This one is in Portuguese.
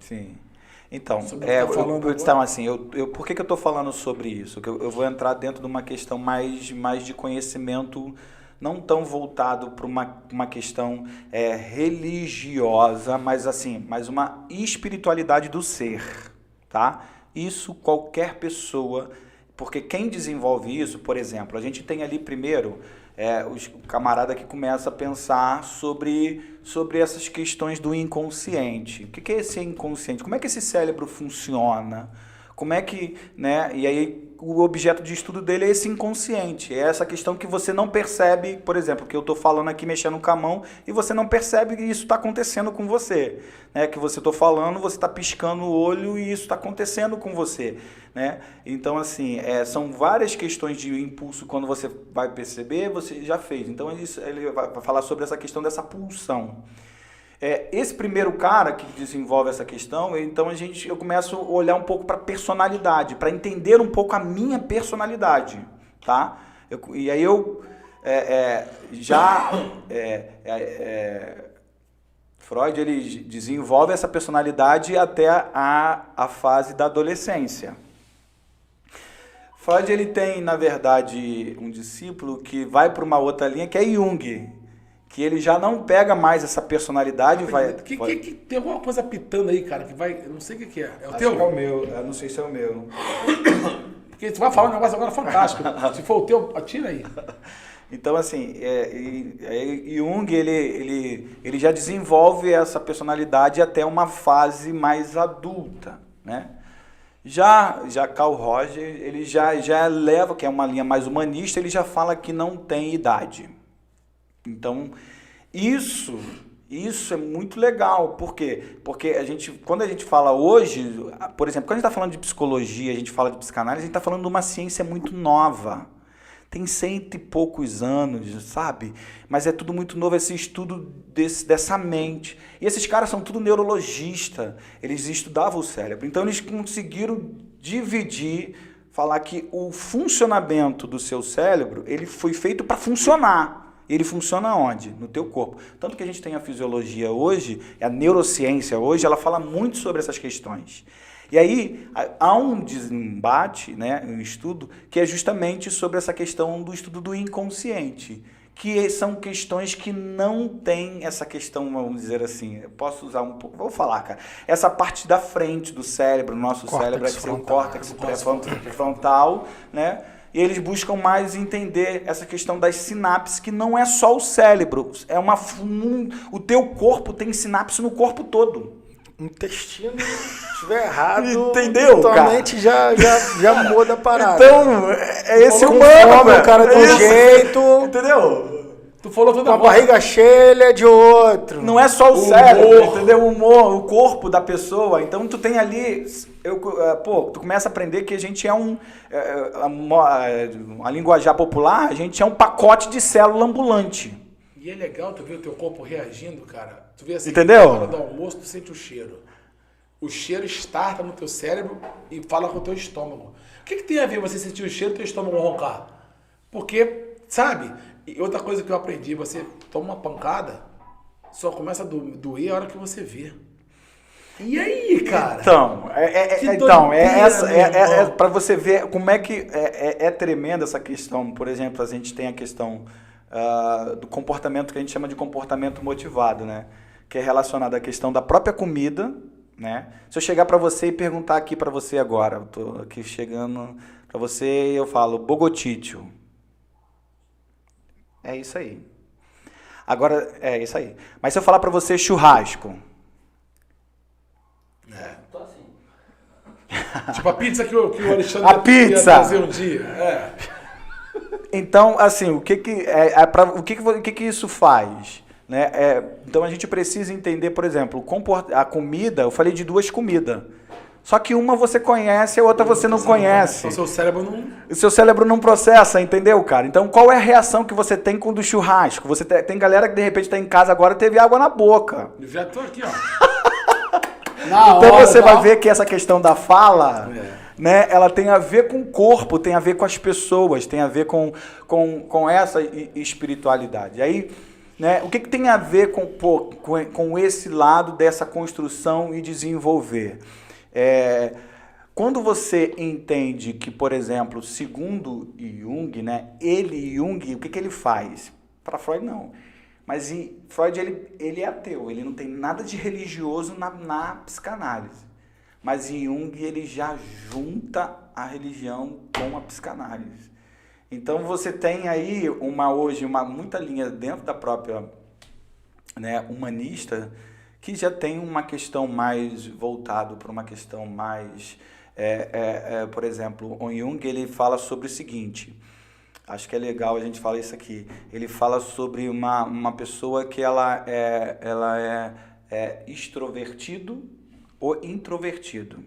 Sim. Então, por que eu estou falando sobre isso? Eu vou entrar dentro de uma questão mais de conhecimento, não tão voltado para uma questão religiosa, mas uma espiritualidade do ser, tá? Isso qualquer pessoa, porque quem desenvolve isso, por exemplo, a gente tem ali primeiro o camarada que começa a pensar sobre essas questões do inconsciente. O que é esse inconsciente? Como é que esse cérebro funciona? Como é que, né? E aí o objeto de estudo dele é esse inconsciente, é essa questão que você não percebe, por exemplo, que eu estou falando aqui mexendo com a mão e você não percebe que isso está acontecendo com você, né? Que você estou falando, você está piscando o olho e isso está acontecendo com você, né? Então, assim, são várias questões de impulso, quando você vai perceber, você já fez. Então, ele vai falar sobre essa questão dessa pulsão. Esse primeiro cara que desenvolve essa questão, então eu começo a olhar um pouco para a personalidade, para entender um pouco a minha personalidade, tá? E aí Freud, ele desenvolve essa personalidade até a fase da adolescência. Freud, ele tem, na verdade, um discípulo que vai para uma outra linha, que é Jung, que ele já não pega mais essa personalidade. Tem alguma coisa pitando aí, cara, que vai... Eu não sei o que é. É o Acho teu? que é o meu. Eu não sei se é o meu. Porque tu vai falar um negócio agora fantástico. Se for o teu, atira aí. Então, assim, Jung, ele já desenvolve essa personalidade até uma fase mais adulta, né? Já Carl Roger, ele já leva, que é uma linha mais humanista, ele já fala que não tem idade. Então, isso é muito legal. Por quê? Porque quando a gente fala hoje, por exemplo, quando a gente está falando de psicologia, a gente fala de psicanálise, a gente está falando de uma ciência muito nova. Tem 100 e poucos anos, sabe? Mas é tudo muito novo, esse estudo dessa mente. E esses caras são tudo neurologistas, eles estudavam o cérebro. Então, eles conseguiram dividir, falar que o funcionamento do seu cérebro, ele foi feito para funcionar. Ele funciona onde? No teu corpo. Tanto que a gente tem a fisiologia hoje, a neurociência hoje, ela fala muito sobre essas questões. E aí há um desembate, né, um estudo, que é justamente sobre essa questão do estudo do inconsciente, que são questões que não tem essa questão, vamos dizer assim, eu posso usar um pouco, vou falar, cara, essa parte da frente do cérebro, nosso cérebro, que é o córtex pré-frontal, né? E eles buscam mais entender essa questão das sinapses, que não é só o cérebro, o teu corpo tem sinapse no corpo todo. Intestino, se estiver errado, entendeu, totalmente já muda a parada. Então, esse humano, o cara de um jeito, entendeu? Tu falou toda com a barriga cheia de outro. Não é só o cérebro, entendeu? O humor, o corpo da pessoa. Então, tu tem ali... tu começa a aprender que a gente é a linguajar popular, a gente é um pacote de célula ambulante. E é legal tu ver o teu corpo reagindo, cara. Tu vê assim, entendeu? Na hora do almoço, tu sente o cheiro. O cheiro starta no teu cérebro e fala com o teu estômago. O que tem a ver você sentir o cheiro e teu estômago roncar? Porque, sabe... E outra coisa que eu aprendi, você toma uma pancada, só começa a doer a hora que você vê. E aí, cara? Para você ver como é que é tremenda essa questão. Por exemplo, a gente tem a questão do comportamento que a gente chama de comportamento motivado, né? Que é relacionado à questão da própria comida, né? Se eu chegar para você e perguntar aqui para você agora, eu tô aqui chegando para você e eu falo Bogotítio. É isso aí. Agora, é isso aí. Mas se eu falar pra você churrasco... Tô assim. Tipo a pizza que o Alexandre ia trazer um dia. Então, assim, o que isso faz? Né? Então, a gente precisa entender, por exemplo, a comida, eu falei de duas comidas. Só que uma você conhece, a outra você não conhece. O seu cérebro não... O seu cérebro não processa, entendeu, cara? Então, qual é a reação que você tem com o do churrasco? Você tem galera que, de repente, está em casa agora e teve água na boca. Eu já tô aqui, ó. Então, você vai ver que essa questão da fala, né, ela tem a ver com o corpo, tem a ver com as pessoas, tem a ver com essa espiritualidade. Aí, né? O que tem a ver com esse lado dessa construção e desenvolver? Quando você entende que, por exemplo, segundo Jung, né, Jung, o que ele faz? Para Freud, não. Mas Freud, ele é ateu, ele não tem nada de religioso na psicanálise. Mas Jung, ele já junta a religião com a psicanálise. Então, você tem aí hoje muita linha dentro da própria, né, humanista, que já tem uma questão mais voltado para uma questão mais... por exemplo, o Jung, ele fala sobre o seguinte, acho que é legal a gente falar isso aqui, ele fala sobre uma pessoa que ela é extrovertido ou introvertido.